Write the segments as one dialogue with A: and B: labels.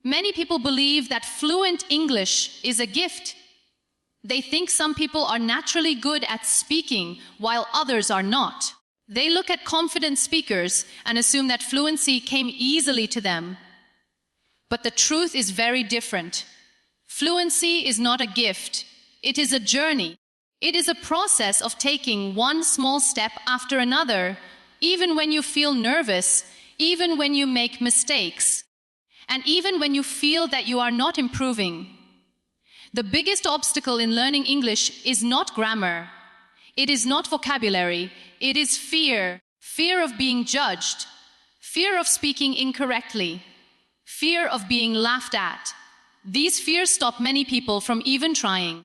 A: Many people believe that fluent English is a gift. They think some people are naturally good at speaking while others are not. They look at confident speakers and assume that fluency came easily to them. But the truth is very different. Fluency is not a gift. It is a journey. It is a process of taking one small step after another, even when you feel nervous, even when you make mistakes, and even when you feel that you are not improving. The biggest obstacle in learning English is not grammar. It is not vocabulary. It is fear. Fear of being judged. Fear of speaking incorrectly. Fear of being laughed at. These fears stop many people from even trying.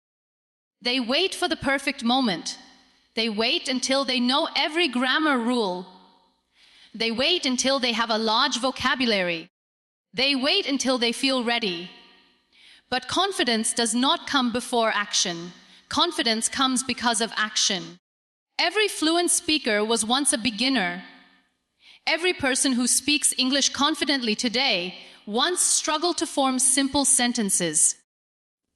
A: They wait for the perfect moment. They wait until they know every grammar rule. They wait until they have a large vocabulary. They wait until they feel ready. But confidence does not come before action. Confidence comes because of action. Every fluent speaker was once a beginner. Every person who speaks English confidently today once struggled to form simple sentences.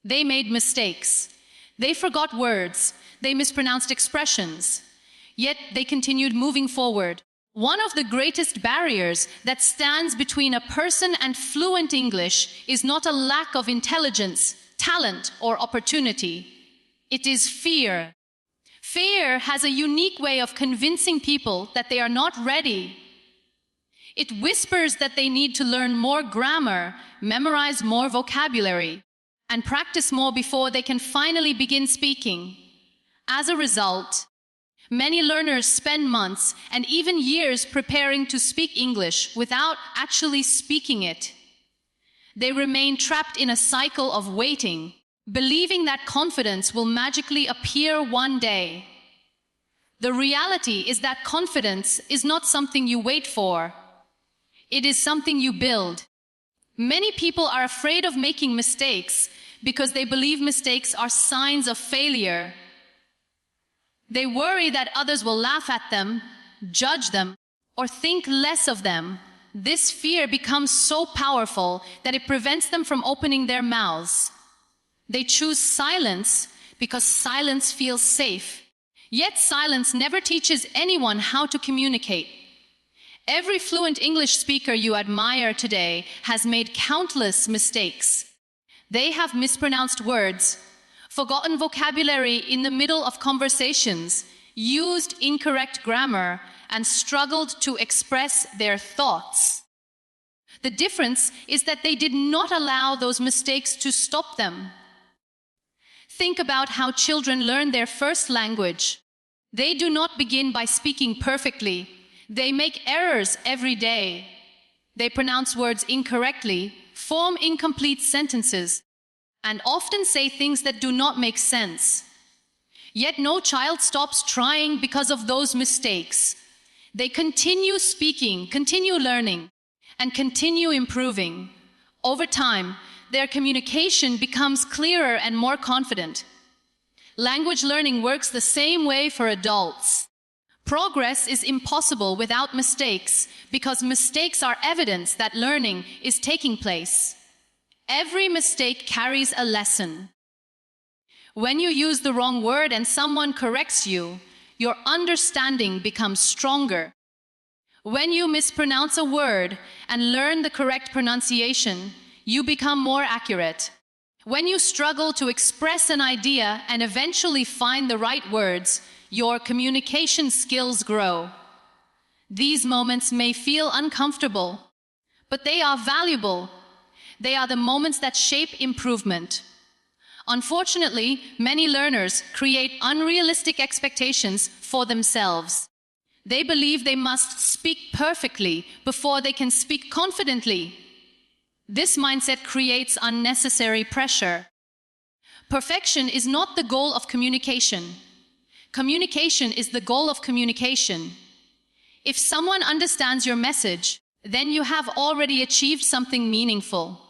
A: They made mistakes. They forgot words. They mispronounced expressions. Yet they continued moving forward. One of the greatest barriers that stands between a person and fluent English is not a lack of intelligence, talent, or opportunity. It is fear. Fear has a unique way of convincing people that they are not ready. It whispers that they need to learn more grammar, memorize more vocabulary, and practice more before they can finally begin speaking. As a result, many learners spend months and even years preparing to speak English without actually speaking it. They remain trapped in a cycle of waiting, believing that confidence will magically appear one day. The reality is that confidence is not something you wait for. It is something you build. Many people are afraid of making mistakes because they believe mistakes are signs of failure. They worry that others will laugh at them, judge them, or think less of them. This fear becomes so powerful that it prevents them from opening their mouths. They choose silence because silence feels safe. Yet silence never teaches anyone how to communicate. Every fluent English speaker you admire today has made countless mistakes. They have mispronounced words, forgotten vocabulary in the middle of conversations, used incorrect grammar, and struggled to express their thoughts. The difference is that they did not allow those mistakes to stop them. Think about how children learn their first language. They do not begin by speaking perfectly. They make errors every day. They pronounce words incorrectly, form incomplete sentences, and often say things that do not make sense. Yet no child stops trying because of those mistakes. They continue speaking, continue learning, and continue improving. Over time, their communication becomes clearer and more confident. Language learning works the same way for adults. Progress is impossible without mistakes because mistakes are evidence that learning is taking place. Every mistake carries a lesson. When you use the wrong word and someone corrects you, your understanding becomes stronger. When you mispronounce a word and learn the correct pronunciation, you become more accurate. When you struggle to express an idea and eventually find the right words, your communication skills grow. These moments may feel uncomfortable, but they are valuable. They are the moments that shape improvement. Unfortunately, many learners create unrealistic expectations for themselves. They believe they must speak perfectly before they can speak confidently. This mindset creates unnecessary pressure. Perfection is not the goal of communication. Communication is the goal of communication. If someone understands your message, then you have already achieved something meaningful.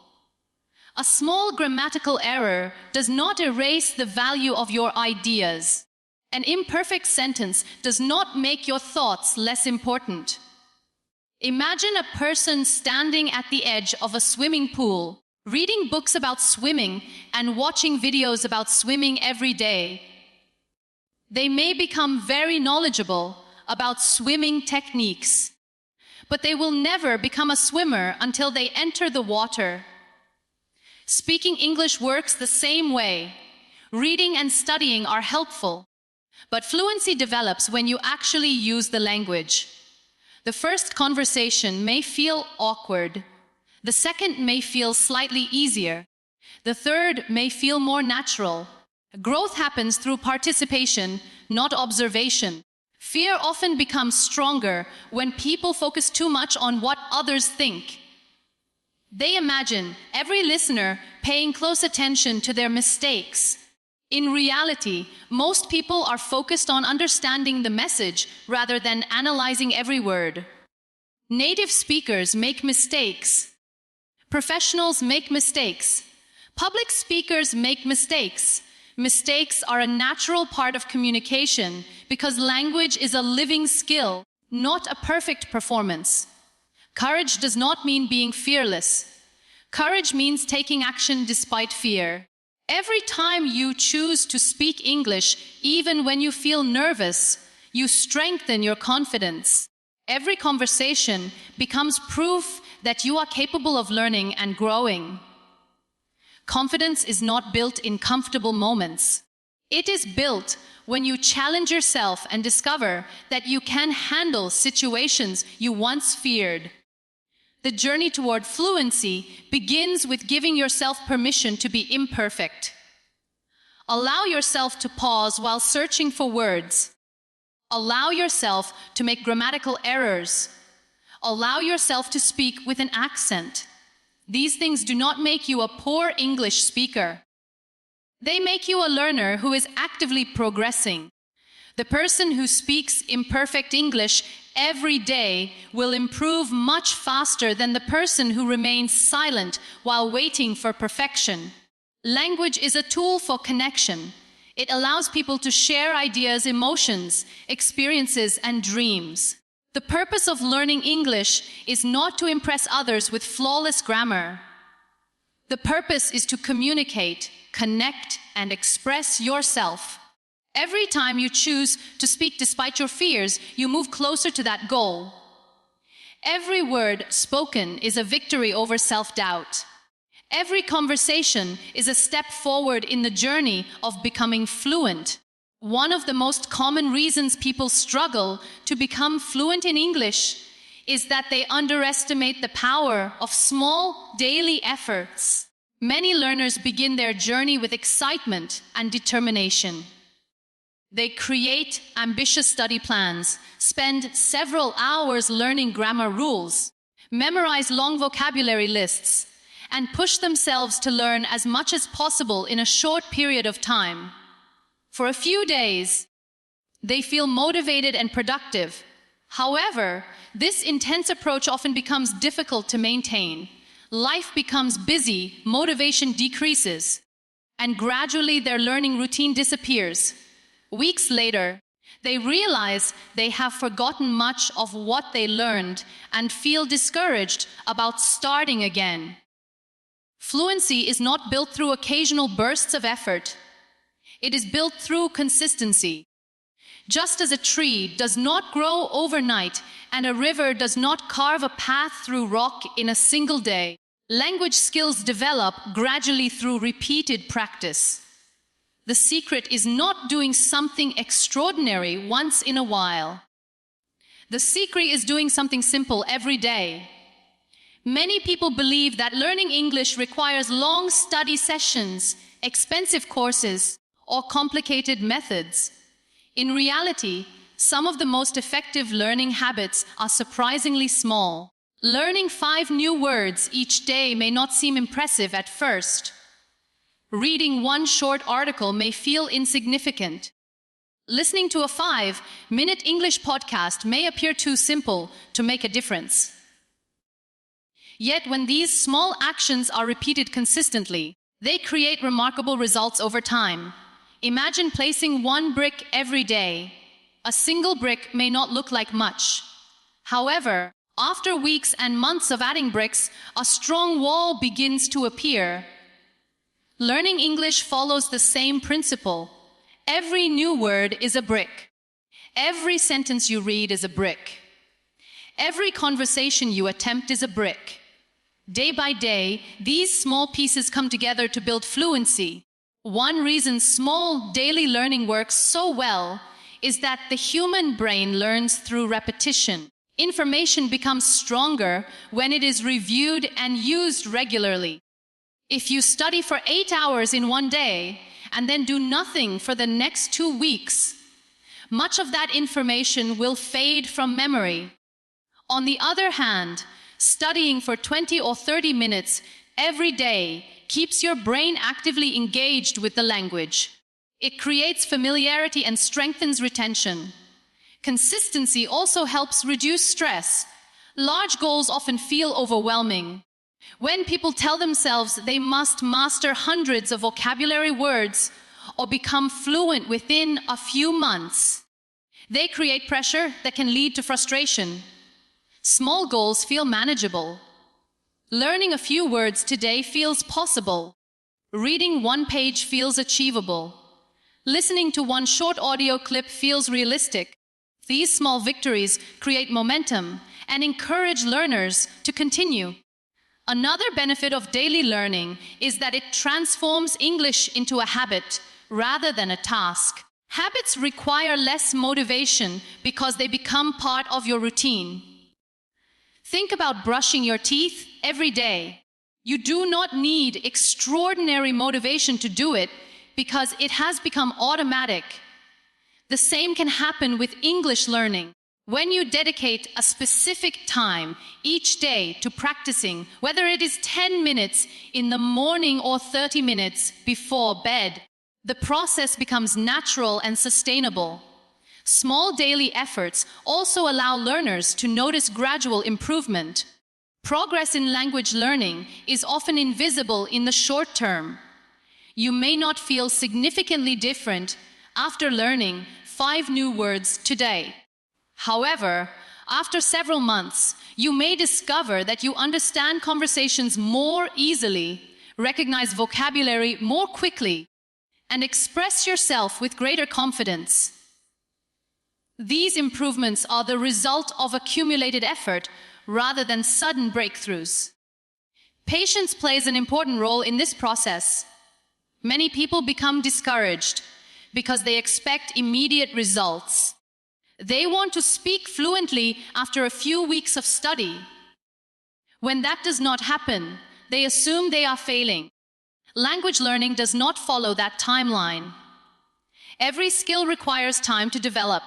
A: A small grammatical error does not erase the value of your ideas. An imperfect sentence does not make your thoughts less important. Imagine a person standing at the edge of a swimming pool, reading books about swimming and watching videos about swimming every day. They may become very knowledgeable about swimming techniques, but they will never become a swimmer until they enter the water. Speaking English works the same way. Reading and studying are helpful, but fluency develops when you actually use the language. The first conversation may feel awkward. The second may feel slightly easier. The third may feel more natural. Growth happens through participation, not observation. Fear often becomes stronger when people focus too much on what others think. They imagine every listener paying close attention to their mistakes. In reality, most people are focused on understanding the message rather than analyzing every word. Native speakers make mistakes. Professionals make mistakes. Public speakers make mistakes. Mistakes are a natural part of communication because language is a living skill, not a perfect performance. Courage does not mean being fearless. Courage means taking action despite fear. Every time you choose to speak English, even when you feel nervous, you strengthen your confidence. Every conversation becomes proof that you are capable of learning and growing. Confidence is not built in comfortable moments. It is built when you challenge yourself and discover that you can handle situations you once feared. The journey toward fluency begins with giving yourself permission to be imperfect. Allow yourself to pause while searching for words. Allow yourself to make grammatical errors. Allow yourself to speak with an accent. These things do not make you a poor English speaker. They make you a learner who is actively progressing. The person who speaks imperfect English every day will improve much faster than the person who remains silent while waiting for perfection. Language is a tool for connection. It allows people to share ideas, emotions, experiences, and dreams. The purpose of learning English is not to impress others with flawless grammar. The purpose is to communicate, connect, and express yourself. Every time you choose to speak despite your fears, you move closer to that goal. Every word spoken is a victory over self-doubt. Every conversation is a step forward in the journey of becoming fluent. One of the most common reasons people struggle to become fluent in English is that they underestimate the power of small daily efforts. Many learners begin their journey with excitement and determination. They create ambitious study plans, spend several hours learning grammar rules, memorize long vocabulary lists, and push themselves to learn as much as possible in a short period of time. For a few days, they feel motivated and productive. However, this intense approach often becomes difficult to maintain. Life becomes busy, motivation decreases, and gradually their learning routine disappears. Weeks later, they realize they have forgotten much of what they learned and feel discouraged about starting again. Fluency is not built through occasional bursts of effort. It is built through consistency. Just as a tree does not grow overnight and a river does not carve a path through rock in a single day, language skills develop gradually through repeated practice. The secret is not doing something extraordinary once in a while. The secret is doing something simple every day. Many people believe that learning English requires long study sessions, expensive courses, or complicated methods. In reality, some of the most effective learning habits are surprisingly small. Learning 5 new words each day may not seem impressive at first. Reading 1 short article may feel insignificant. Listening to a 5-minute English podcast may appear too simple to make a difference. Yet when these small actions are repeated consistently, they create remarkable results over time. Imagine placing 1 brick every day. A single brick may not look like much. However, After weeks and months of adding bricks, a strong wall begins to appear. Learning English follows the same principle. Every new word is a brick. Every sentence you read is a brick. Every conversation you attempt is a brick. Day by day, these small pieces come together to build fluency. One reason small daily learning works so well is that the human brain learns through repetition. Information becomes stronger when it is reviewed and used regularly. If you study for 8 hours in one day and then do nothing for the next 2 weeks, much of that information will fade from memory. On the other hand, studying for 20 or 30 minutes every day keeps your brain actively engaged with the language. It creates familiarity and strengthens retention. Consistency also helps reduce stress. Large goals often feel overwhelming. When people tell themselves they must master hundreds of vocabulary words or become fluent within a few months, they create pressure that can lead to frustration. Small goals feel manageable. Learning a few words today feels possible. Reading one page feels achievable. Listening to one short audio clip feels realistic. These small victories create momentum and encourage learners to continue. Another benefit of daily learning is that it transforms English into a habit rather than a task. Habits require less motivation because they become part of your routine. Think about brushing your teeth every day. You do not need extraordinary motivation to do it because it has become automatic. The same can happen with English learning. When you dedicate a specific time each day to practicing, whether it is 10 minutes in the morning or 30 minutes before bed, the process becomes natural and sustainable. Small daily efforts also allow learners to notice gradual improvement. Progress in language learning is often invisible in the short term. You may not feel significantly different after learning 5 new words today. However, after several months, you may discover that you understand conversations more easily, recognize vocabulary more quickly, and express yourself with greater confidence. These improvements are the result of accumulated effort rather than sudden breakthroughs. Patience plays an important role in this process. Many people become discouraged because they expect immediate results. They want to speak fluently after a few weeks of study. When that does not happen, they assume they are failing. Language learning does not follow that timeline. Every skill requires time to develop.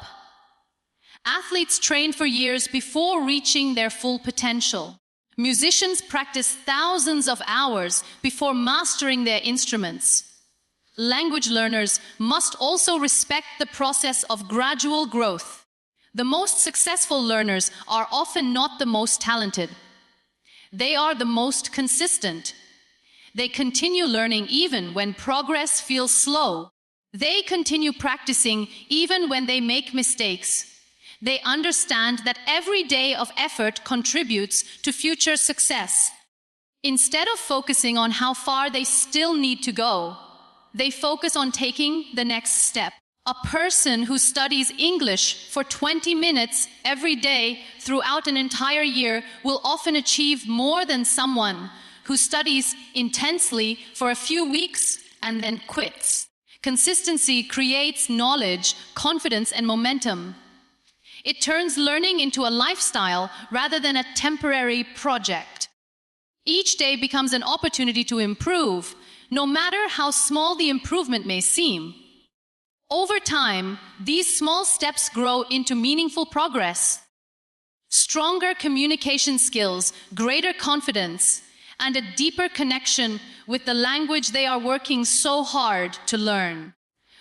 A: Athletes train for years before reaching their full potential. Musicians practice thousands of hours before mastering their instruments. Language learners must also respect the process of gradual growth. The most successful learners are often not the most talented. They are the most consistent. They continue learning even when progress feels slow. They continue practicing even when they make mistakes. They understand that every day of effort contributes to future success. Instead of focusing on how far they still need to go, they focus on taking the next step. A person who studies English for 20 minutes every day throughout an entire year will often achieve more than someone who studies intensely for a few weeks and then quits. Consistency creates knowledge, confidence, and momentum. It turns learning into a lifestyle rather than a temporary project. Each day becomes an opportunity to improve, no matter how small the improvement may seem. Over time, these small steps grow into meaningful progress. Stronger communication skills, greater confidence, and a deeper connection with the language they are working so hard to learn.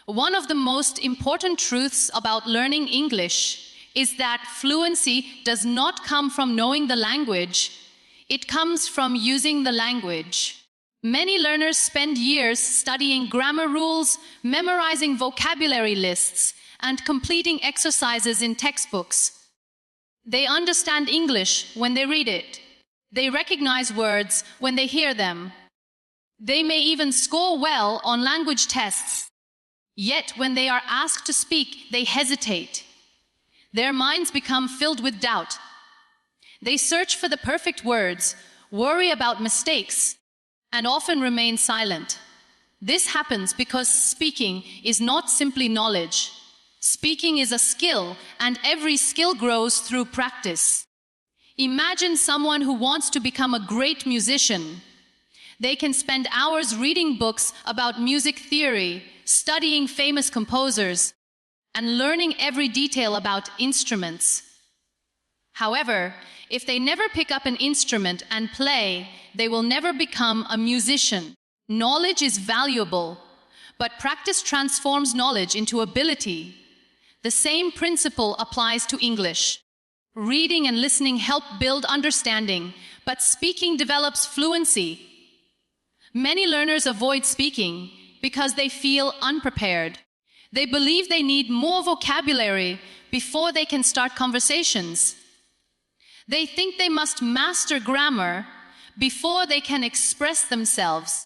A: One of the most important truths about learning English is that fluency does not come from knowing the language, it comes from using the language. Many learners spend years studying grammar rules, memorizing vocabulary lists, and completing exercises in textbooks. They understand English when they read it. They recognize words when they hear them. They may even score well on language tests. Yet when they are asked to speak, they hesitate. Their minds become filled with doubt. They search for the perfect words, worry about mistakes, and often remain silent. This happens because speaking is not simply knowledge. Speaking is a skill, and every skill grows through practice. Imagine someone who wants to become a great musician. They can spend hours reading books about music theory, studying famous composers, and learning every detail about instruments. However, if they never pick up an instrument and play, they will never become a musician. Knowledge is valuable, but practice transforms knowledge into ability. The same principle applies to English. Reading and listening help build understanding, but speaking develops fluency. Many learners avoid speaking because they feel unprepared. They believe they need more vocabulary before they can start conversations. They think they must master grammar before they can express themselves.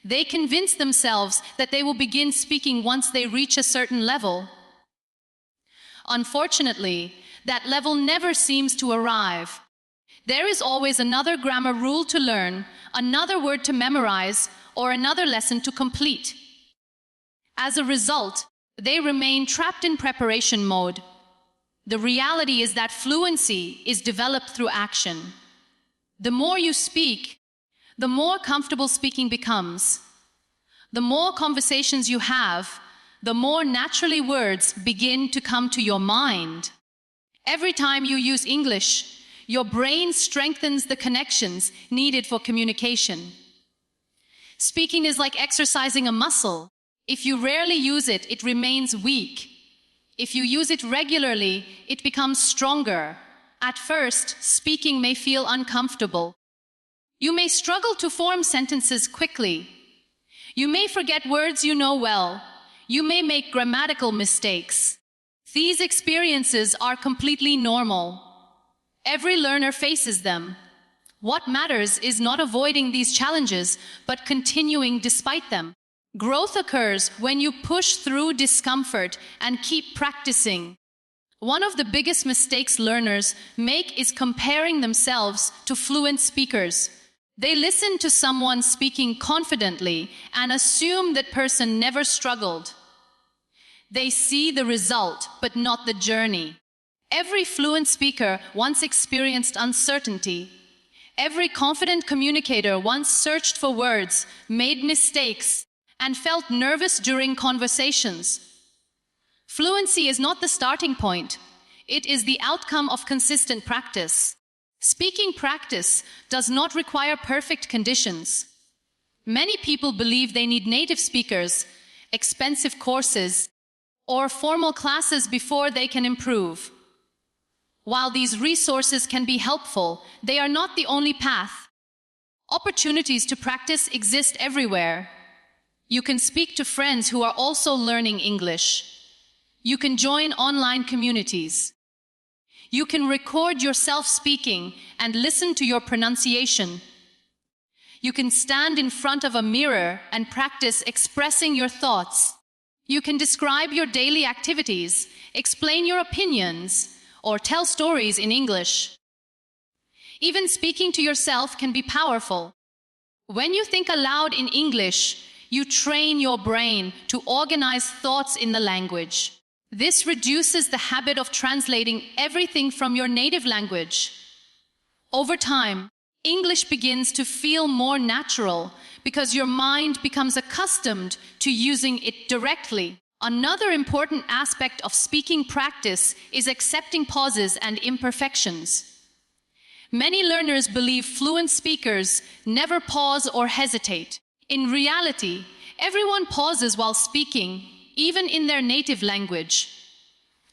A: They convince themselves that they will begin speaking once they reach a certain level. Unfortunately, that level never seems to arrive. There is always another grammar rule to learn, another word to memorize, or another lesson to complete. As a result, they remain trapped in preparation mode. The reality is that fluency is developed through action. The more you speak, the more comfortable speaking becomes. The more conversations you have, the more naturally words begin to come to your mind. Every time you use English, your brain strengthens the connections needed for communication. Speaking is like exercising a muscle. If you rarely use it, it remains weak. If you use it regularly, it becomes stronger. At first, speaking may feel uncomfortable. You may struggle to form sentences quickly. You may forget words you know well. You may make grammatical mistakes. These experiences are completely normal. Every learner faces them. What matters is not avoiding these challenges, but continuing despite them. Growth occurs when you push through discomfort and keep practicing. One of the biggest mistakes learners make is comparing themselves to fluent speakers. They listen to someone speaking confidently and assume that person never struggled. They see the result, but not the journey. Every fluent speaker once experienced uncertainty. Every confident communicator once searched for words, made mistakes, and felt nervous during conversations. Fluency is not the starting point. It is the outcome of consistent practice. Speaking practice does not require perfect conditions. Many people believe they need native speakers, expensive courses, or formal classes before they can improve. While these resources can be helpful, they are not the only path. Opportunities to practice exist everywhere. You can speak to friends who are also learning English. You can join online communities. You can record yourself speaking and listen to your pronunciation. You can stand in front of a mirror and practice expressing your thoughts. You can describe your daily activities, explain your opinions, or tell stories in English. Even speaking to yourself can be powerful. When you think aloud in English, you train your brain to organize thoughts in the language. This reduces the habit of translating everything from your native language. Over time, English begins to feel more natural because your mind becomes accustomed to using it directly. Another important aspect of speaking practice is accepting pauses and imperfections. Many learners believe fluent speakers never pause or hesitate. In reality, everyone pauses while speaking, even in their native language.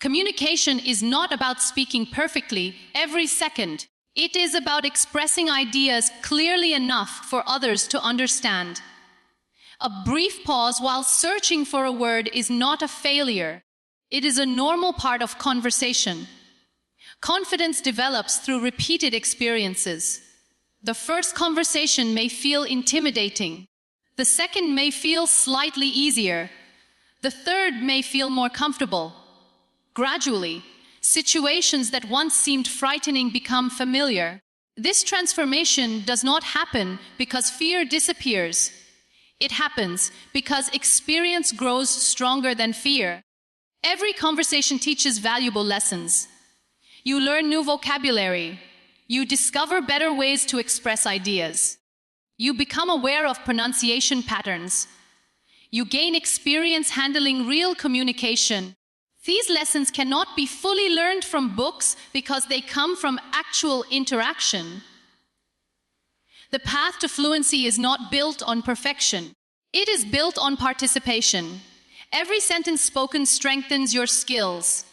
A: Communication is not about speaking perfectly every second. It is about expressing ideas clearly enough for others to understand. A brief pause while searching for a word is not a failure. It is a normal part of conversation. Confidence develops through repeated experiences. The first conversation may feel intimidating. The second may feel slightly easier. The third may feel more comfortable. Gradually, situations that once seemed frightening become familiar. This transformation does not happen because fear disappears. It happens because experience grows stronger than fear. Every conversation teaches valuable lessons. You learn new vocabulary. You discover better ways to express ideas. You become aware of pronunciation patterns. You gain experience handling real communication. These lessons cannot be fully learned from books because they come from actual interaction. The path to fluency is not built on perfection. It is built on participation. Every sentence spoken strengthens your skills.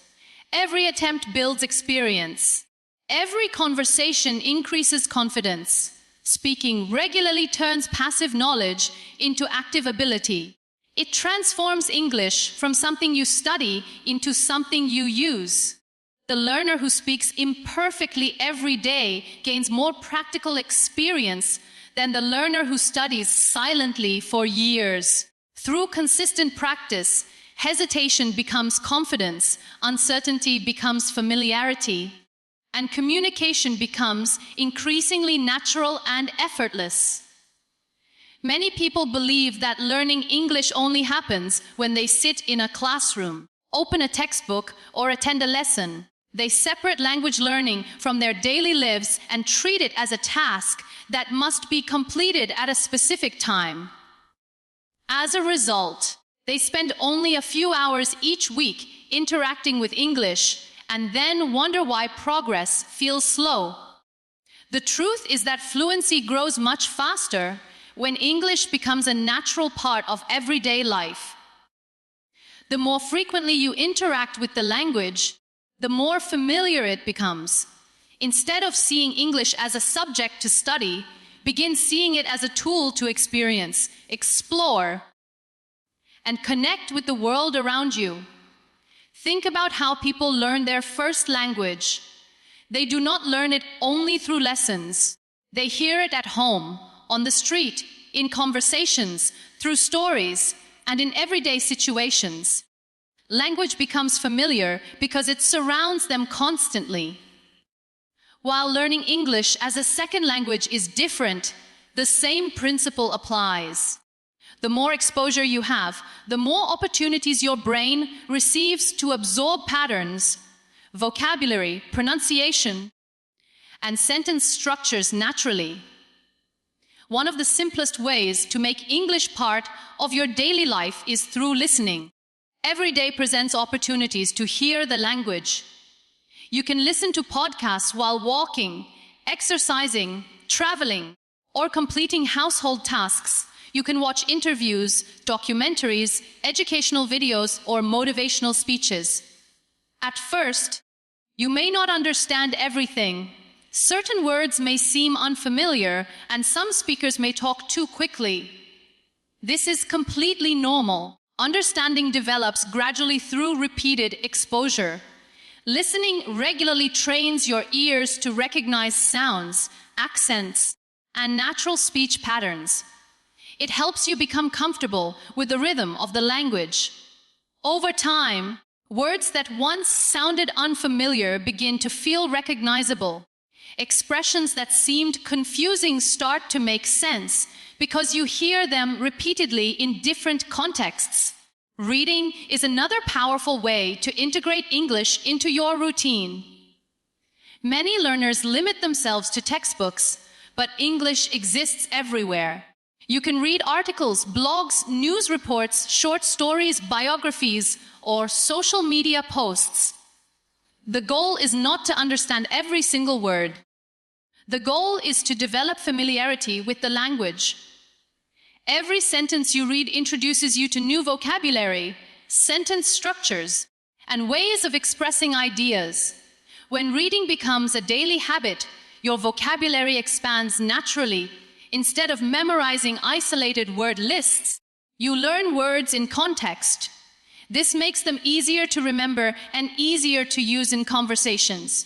A: Every attempt builds experience. Every conversation increases confidence. Speaking regularly turns passive knowledge into active ability. It transforms English from something you study into something you use. The learner who speaks imperfectly every day gains more practical experience than the learner who studies silently for years. Through consistent practice, hesitation becomes confidence, uncertainty becomes familiarity, and communication becomes increasingly natural and effortless. Many people believe that learning English only happens when they sit in a classroom, open a textbook, or attend a lesson. They separate language learning from their daily lives and treat it as a task that must be completed at a specific time. As a result, they spend only a few hours each week interacting with English and then wonder why progress feels slow. The truth is that fluency grows much faster when English becomes a natural part of everyday life. The more frequently you interact with the language, the more familiar it becomes. Instead of seeing English as a subject to study, begin seeing it as a tool to experience, explore, and connect with the world around you. Think about how people learn their first language. They do not learn it only through lessons. They hear it at home, on the street, in conversations, through stories, and in everyday situations. Language becomes familiar because it surrounds them constantly. While learning English as a second language is different, the same principle applies. The more exposure you have, the more opportunities your brain receives to absorb patterns, vocabulary, pronunciation, and sentence structures naturally. One of the simplest ways to make English part of your daily life is through listening. Every day presents opportunities to hear the language. You can listen to podcasts while walking, exercising, traveling, or completing household tasks. You can watch interviews, documentaries, educational videos, or motivational speeches. At first, you may not understand everything. Certain words may seem unfamiliar, and some speakers may talk too quickly. This is completely normal. Understanding develops gradually through repeated exposure. Listening regularly trains your ears to recognize sounds, accents, and natural speech patterns. It helps you become comfortable with the rhythm of the language. Over time, words that once sounded unfamiliar begin to feel recognizable. Expressions that seemed confusing start to make sense because you hear them repeatedly in different contexts. Reading is another powerful way to integrate English into your routine. Many learners limit themselves to textbooks, but English exists everywhere. You can read articles, blogs, news reports, short stories, biographies, or social media posts. The goal is not to understand every single word. The goal is to develop familiarity with the language. Every sentence you read introduces you to new vocabulary, sentence structures, and ways of expressing ideas. When reading becomes a daily habit, your vocabulary expands naturally. Instead of memorizing isolated word lists, you learn words in context. This makes them easier to remember and easier to use in conversations.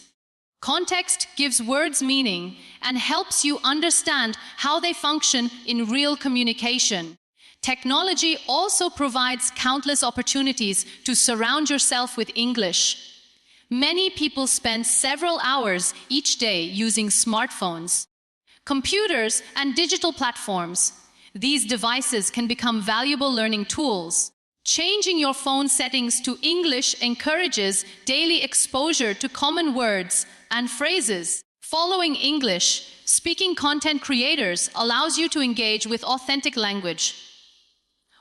A: Context gives words meaning and helps you understand how they function in real communication. Technology also provides countless opportunities to surround yourself with English. Many people spend several hours each day using smartphones, computers, and digital platforms. These devices can become valuable learning tools. Changing your phone settings to English encourages daily exposure to common words and phrases. Following English speaking content creators allows you to engage with authentic language.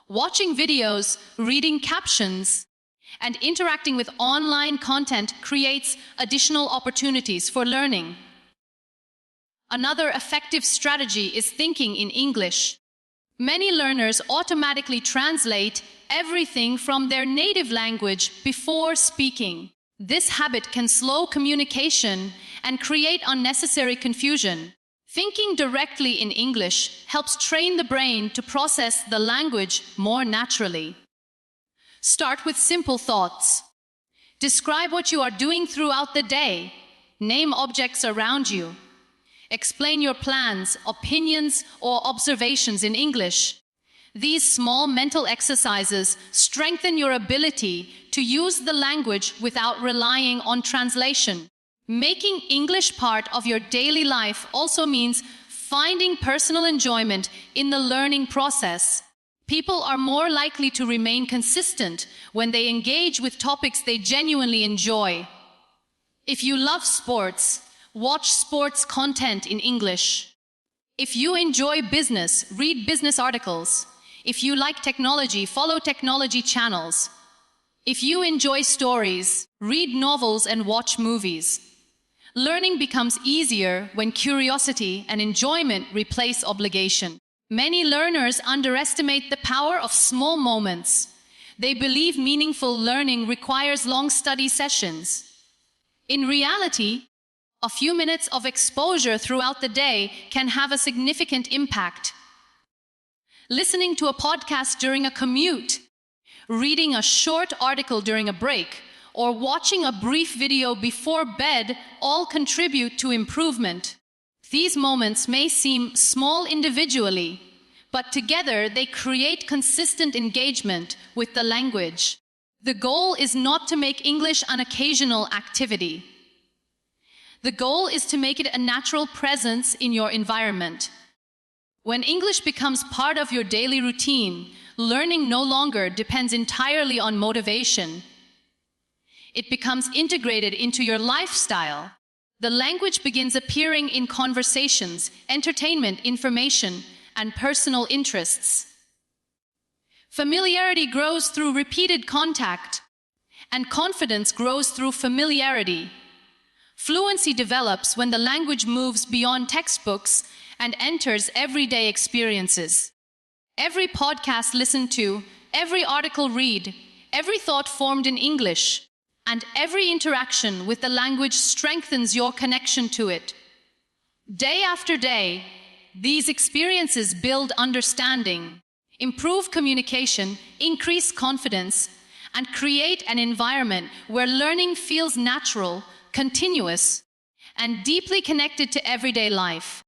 A: Watching videos, reading captions, and interacting with online content creates additional opportunities for learning. Another effective strategy is thinking in English. Many learners automatically translate everything from their native language before speaking. This habit can slow communication and create unnecessary confusion. Thinking directly in English helps train the brain to process the language more naturally. Start with simple thoughts. Describe what you are doing throughout the day. Name objects around you. Explain your plans, opinions, or observations in English. These small mental exercises strengthen your ability to use the language without relying on translation. Making English part of your daily life also means finding personal enjoyment in the learning process. People are more likely to remain consistent when they engage with topics they genuinely enjoy. If you love sports, watch sports content in English. If you enjoy business, read business articles. If you like technology, follow technology channels. If you enjoy stories, read novels and watch movies. Learning becomes easier when curiosity and enjoyment replace obligation. Many learners underestimate the power of small moments. They believe meaningful learning requires long study sessions. In reality, a few minutes of exposure throughout the day can have a significant impact. Listening to a podcast during a commute, reading a short article during a break, or watching a brief video before bed all contribute to improvement. These moments may seem small individually, but together they create consistent engagement with the language. The goal is not to make English an occasional activity. The goal is to make it a natural presence in your environment. When English becomes part of your daily routine, learning no longer depends entirely on motivation. It becomes integrated into your lifestyle. The language begins appearing in conversations, entertainment, information, and personal interests. Familiarity grows through repeated contact, and confidence grows through familiarity. Fluency develops when the language moves beyond textbooks and enters everyday experiences. Every podcast listened to, every article read, every thought formed in English, and every interaction with the language strengthens your connection to it. Day after day, these experiences build understanding, improve communication, increase confidence, and create an environment where learning feels natural, continuous, and deeply connected to everyday life.